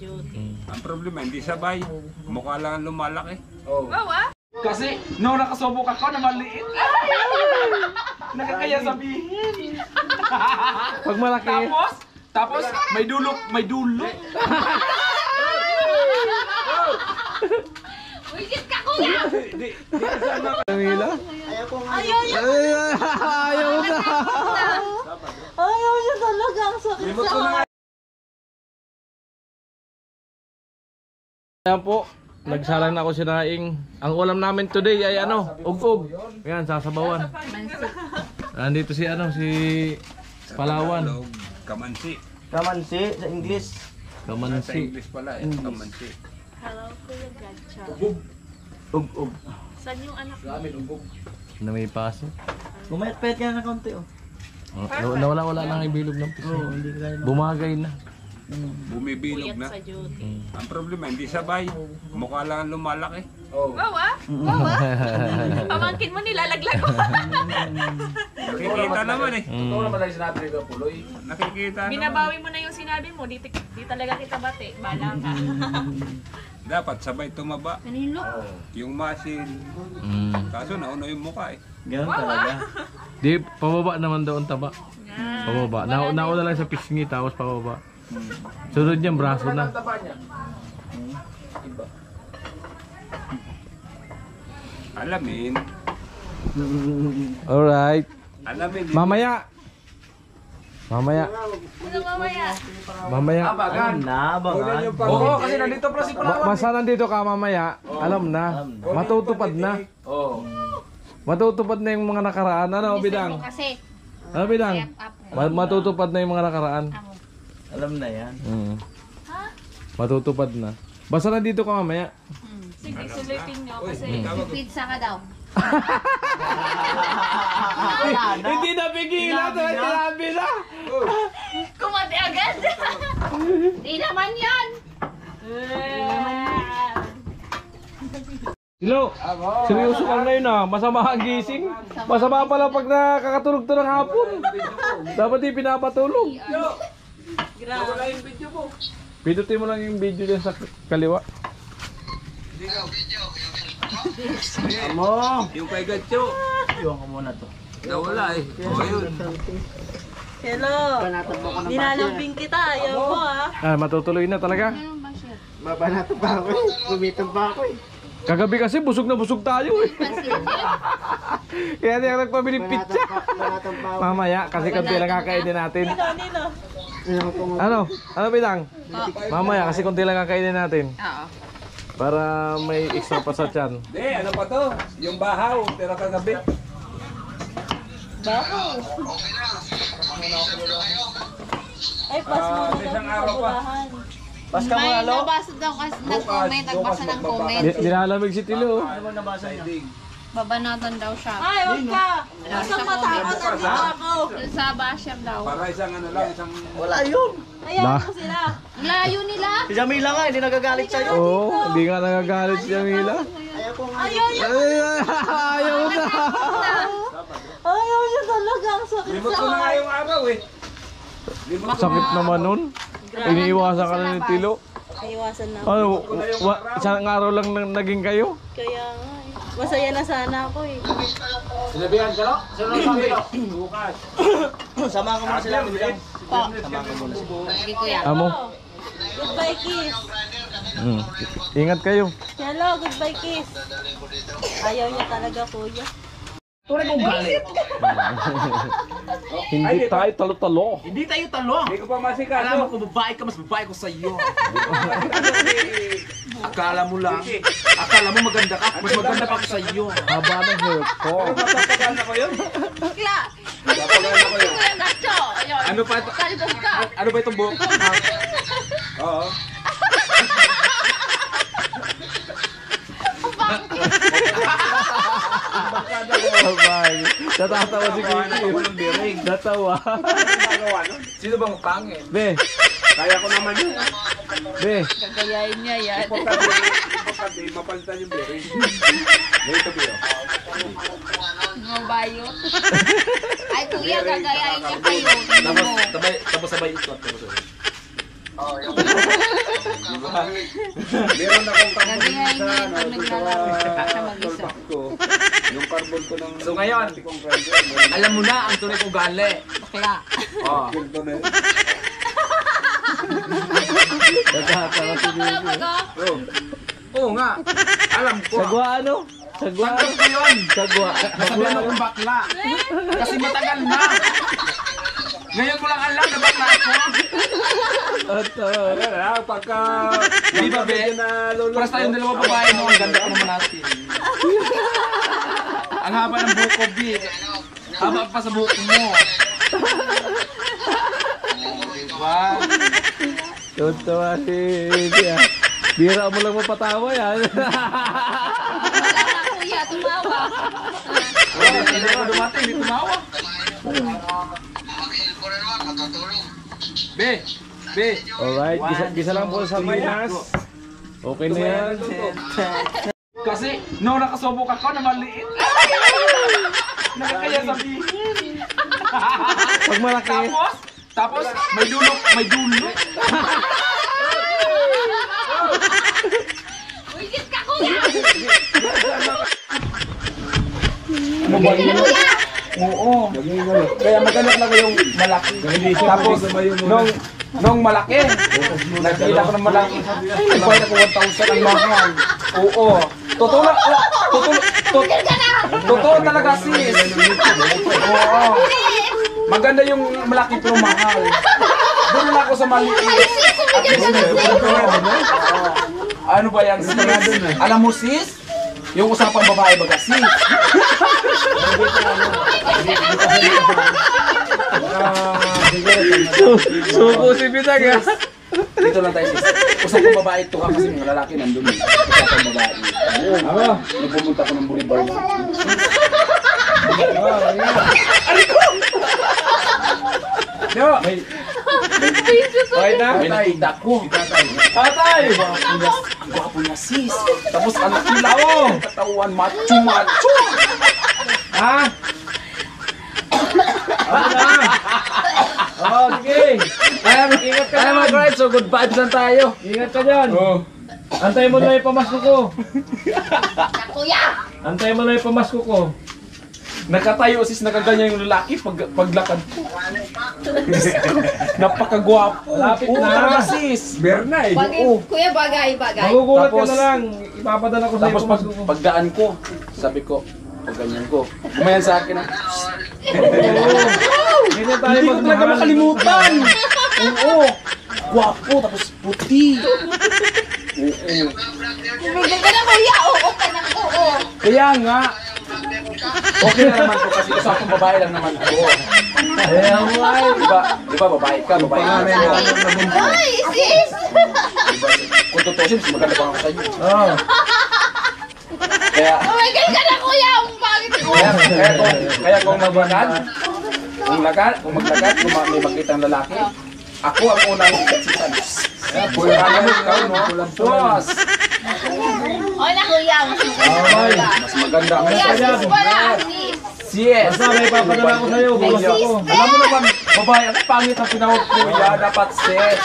duty. Ang problema, hindi sabay. Mukha lang lumalaki. Oh. Kasi, nung nakasubok ako na maliit. Nakakaya sabihin. Pag malaki. Tapos, may dulo. Wisit ka, kuya! Camila? Ayaw niya! Ayaw na! Ayaw niya talaga. Ang sakit sa heart. Ayan po, nagsalang na ako sinaing. Ang ulam namin today ay ano, ug-ug. Ayan, sasabawan. Nandito si si Palawan. Kamansi. Kamansi sa English. Sa Kamansi. English pala eh, kamansi. Hello, Kuya Gadcha. Ug-ug. Saan yung anak mo? Na may paso. Pumayat-payat ka na konti oh. Nawala lang ibilog ng piso. Oo, hindi ka kaya. Bumagay na. Bumibilog Puyat na. sa duty. Ang problema, hindi sabay. Mukha lang lumalaki. Oh. Wawa? Pamangkin mo nilalaglag mo. Nakikita naman eh. Totoo naman lang sinabi nito, Puloy. Nakikita naman. Binabawi mo na yung sinabi mo. Di talaga kita bate. Bala ka. Dapat sabay tumaba. Kanino? Yung muscle. Kaso nauna yung mukha eh. Ganun talaga. Di, pababa naman daw ang taba. Pababa. Nauna lang sa pisngi, tapos pababa. Sunod niyang braso na. Taba niya. Iba. Alamin. Alright. Alamin. Mamaya. Mamaya. Ano mamaya? Mamaya. Abagan. Abangan. Oo, kasi nandito pala si Palawan. Basta nandito ka mamaya, alam na. Matutupad na. Oo. Matutupad na yung mga nakaraan. Ano, Bidang? Kasi. Ano, Bidang? Matutupad na yung mga nakaraan. Alam na yan. Matutupad na. Basta nandito ka mamaya. Sige, sulitin nyo kasi. Pizza ka daw. Hindi na pigilan. Sinabi na. Kumati agad. Di naman yan! Silo, seryoso ka ngayon ah. Masama ang gising. Masama pala pag nakakatulog to ng hapon. Dapat di pinapatulog. Wala yung video mo. Pindutin mo lang yung video dyan sa kaliwa. Amo! Yung kay Gatcho. Iwan ko muna to. Nawala eh. O yun. Hello. Ninalambing kita. Ayaw mo ah. Matutuloy na talaga. Mabanato pa ako eh. Gumitan pa ako eh. Kagabi kasi busog na busog tayo eh. Kaya di ako nagpabili pizza. Banatan pa ako. Mamaya kasi konti lang kakainin natin. Nino. Ano? Ano Bidang? Mamaya kasi konti lang kakainin natin. Oo. Para may extra pa sa tiyan. Hindi, ano pa to? Yung bahaw, tira kagabi. Baho. Ay, pas mo na isang daw araw pa. kabulahan. Pas ka mo May alo? nabasa daw kasi ng comment. Nagbasa ng comment. Nilalamig si Tilo. Ano mo nabasa niya? Babanatan daw siya. Ay, huwag ka. Isang matakot na dito ako. Sa basher daw. Para isang ano lang, isang... Wala yun. Ayan mo sila. Layo nila. Si Jamila nga, hindi nagagalit sa'yo. Oo, hindi nga nagagalit si Jamila. Ayaw ko nga. Ayaw niya. Ayaw na. Ayaw niya talaga. Ang sakit Limot sa ko na nga heart. yung araw eh. Sakit naman nun. Iniiwasan ka na ni Tilo. Iwasan na. Ano, isang araw lang naging kayo? Kaya nga eh. Masaya na sana ako eh. Sinabihan ka no? Sino ang sabi no? Bukas. Sama ko muna sila. Bilang. Sige kuya. Amo. Goodbye kiss. Ingat kayo. Hello, goodbye kiss. Ayaw niya talaga kuya. Tunay kong galit. Hindi tayo talo-talo. Hindi tayo talo. Hindi ko pa masikaso. Alam mo kung babae ka, mas babae ko sa iyo. Akala mo lang. Akala mo maganda ka, mas maganda pa ako sa iyo. Haba ng hair ko. Papagal na ko yun. Kla! Papagal na ko yun. Kuya Gacho! Ayun. Ano pa ito? Kalbog ka! Ano ba itong buhok? Oo. Sabay. Natatawa si Kiki. Natawa. Sino bang pangit? Be, Kaya ko naman yun. be. Gagayain niya yan. Importante, mapalitan yung bearing. Dito biyo. Mga bayo. Ay kuya, gagayain niya kayo. Tingnan mo. Tapos sabay ikot. Yung Meron akong carbon Gagayahin sa niya ito naglalaro siya mag-isa. tulpak ko. Yung carbon ko ng... So ngayon, kong grinder. alam mo na ang tunay kong gali. Bakla. Oh. Kildo na yun. Bakla baga. Oh. Oo nga. Alam ko. Sagwa ano? Sagwa. Tanggap ko yun. Sagwa. Sabihan mo kong bakla. Kasi matagal na. Ngayon ko lang alam na bakla ako. Pagka... Di ba, be? Paras tayong dalawa babae no, ang ganda ko naman natin. Ang haba ng buhok ko, Bi. Haba pa sa buhok mo. Diba? Tuntua si Bia. Bira mo lang mapatawa yan. Wala na kuya, tumawa. Hindi ko dumating, hindi tumawa. Be, Be. Alright, gisa lang po sa Pinas. Okay na yan. Kasi, nung nakasubok ako na maliit. Nakakaya sabihin. Pag malaki. Tapos, may dulo. Wisit ka kuya. Ano ba yun? Oo. Kaya maghanap lang yung malaki. Tapos, nung malaki, nakita ko ng malaki. Nagbayad ako 1,000 ang mahal. Oo. Totoo talaga sis. Oo. Maganda yung malaki pero mahal. Doon na ako sa maliit. At least ano ba yan sis? Alam mo sis? Yung usapang babae baga sis. Suko si Bitag ha. Dito lang tayo sis. Usapang babae ito ka kasi mga lalaki nandun. Usapang babae. Oo. Nagpumunta ko ng Boulevard. Yo, may nakita ko. Tatay! Ang gwapo niya sis. Tapos ang kilaw. Katawan macho. Ha? Oh, sige. Ingat ka Kaya dyan. mag-ride, so good vibes lang tayo. Ingat ka dyan. Antay mo na yung pamasko ko. Kuya. Antay mo na yung pamasko ko. Nakatayo sis, nakaganyan yung lalaki paglakad ko. Napakagwapo. Lapit Oo, na. talaga sis. Berna eh. Kuya bagay. Magugulat ka Tapos- na lang. Ipapadala ko sa iyo Tapos pamasko ko. pagdaan ko, sabi ko, pag ganyan ko, kumayan sa akin na, Hindi tayo hindi ko talaga magmahal. makalimutan. Oo, gwapo, tapos puti. Oo. Bigyan ka na kuya. Oo ka na. Oo. Kaya nga, okay na naman ko kasi usapang babae lang naman ko. Diba babae ka, babae ka. Ay, sis. Kung totoo siya, mas maganda pa ako sa iyo. Oh. Kaya, Bigyan ka na kuya. Ang bakit kuya. kaya kung maglakad, kung may makita ang lalaki, ako ang unang siksikan. Alam mo ikaw, no? Sos! O na kuya. Mas maganda ang Kuya, sis pala. Sis. Yes! Basta may papadala ko sa iyo pamasko ko. Alam mo naman, babae, ang pangit ang pinawag kuya, dapat sis.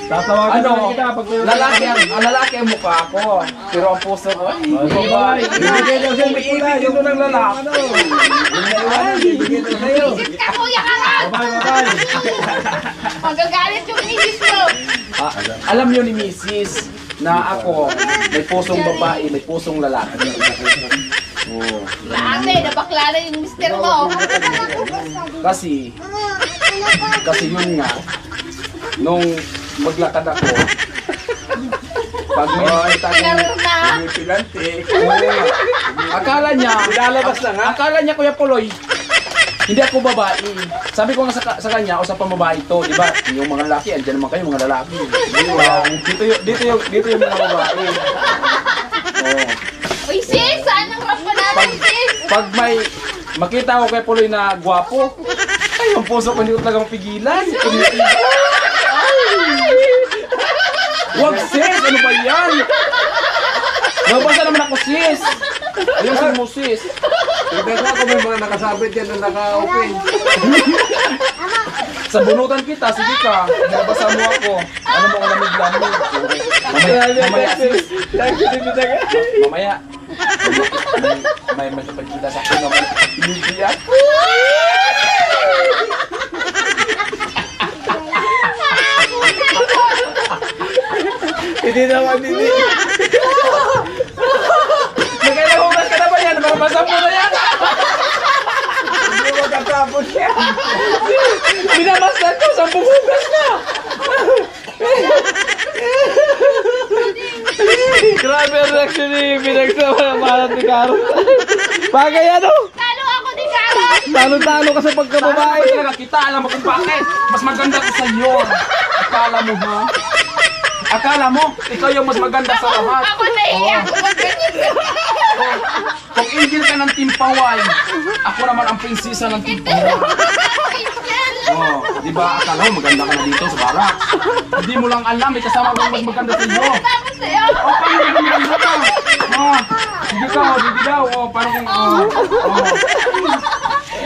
Tatawagan Ano, na kita pag may ang lalaki ang mukha ko, pero ang puso ko, ay, babae. Ibigay daw siya Umiibig dito ng lalaki. Wisit ka kuya ka lang. Bye. Magagalit yung misis mo. Alam niyo ni Mrs. na ako, may pusong babae, may pusong lalaki. Oh. Ate, nabakla na yung mister mo. Kasi yun nga, nung maglakad ako, pag may nakita Pinaror na. May pilante. akala niya, Lalabas lang ha. akala niya Kuya Puloy, hindi ako babae. Sabi ko nga sa kanya, usapang babae to, di ba? Yung mga lalaki, andyan naman kayo, mga lalaki. Dito yung mga babae. Oh. Uy, sis, saan ang rap pa natin, sis? Pag may makita ko kay Puloy na gwapo, ay, yung puso ko hindi ko talaga mapigilan. Wag sis! Ano ba yan? Nabasa naman ako sis! Ayun mo sis! Tignan ko kung may mga nakasabit yan na naka-open. Sa bunutan kita, sige ka. Nabasa mo ako. Ano mo ko lamig-lamig? Mamaya sis. Mamaya. May masipagkita sa akin naman. Hindi yan. Hindi naman, hindi. Nagkailangan ka na ba yan? Maramasan mo na yan. Hindi mo magkatapon siya. Binamasdan ko, 10 hugas na. Grabe ang reaction ni pinagsamahan ni Carol. Bagay ano? Talo ako ni Carol! Talo-talo ka sa pagkababae. Talaga kita, alam mo kung bakit. Mas maganda ko sa iyo. Akala mo ha? Akala mo, ikaw yung mas maganda sa lahat. Ako naiiyak ko pag ganyan. Kung angel ka ng Timpaway, ako naman ang prinsesa ng Timpaway. Oh, di ba akala mo maganda ka na dito sa barak? Hindi mo lang alam, may kasama mo mas maganda sa iyo. Tapos sa'yo. Oh, paano ka maganda ka? Oh, sige ka, sige daw. Oh, paano kung,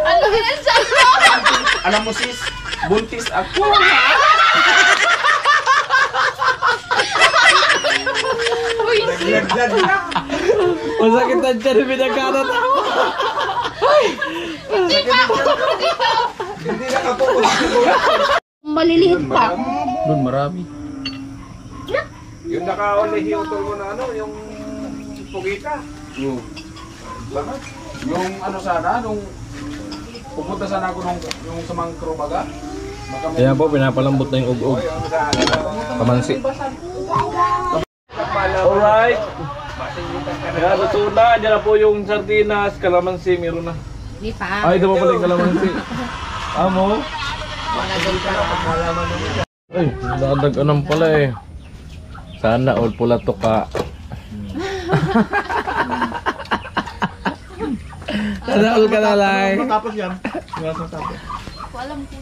Ano ginansan mo? alam mo sis, buntis ako. Naglaglag na. Masakit ang tiyan ni pinagkarat ako. Hindi nakapokus siguro. Maliliit pa. Doon marami. Yung naka-olehiyotol mo na ano, yung pugita. Oh. Bakit? Yung ano sana, nung pupunta sana ako nung yung sa Mangkro baga. Baka may- Ayan po, pinapalambot na yung ug-ug. Yung sa ano, Kamansi. Alright. Kaya luto na. Diyan na po yung sardinas, kalamansi, meron na. Di pa. Ay, ito pa pala yung kalamansi. Amo? Ay, dadaganan pala eh. Sana all pula to ka. Sana all ka na lang. Tapos yan. Tapos. Walam ko.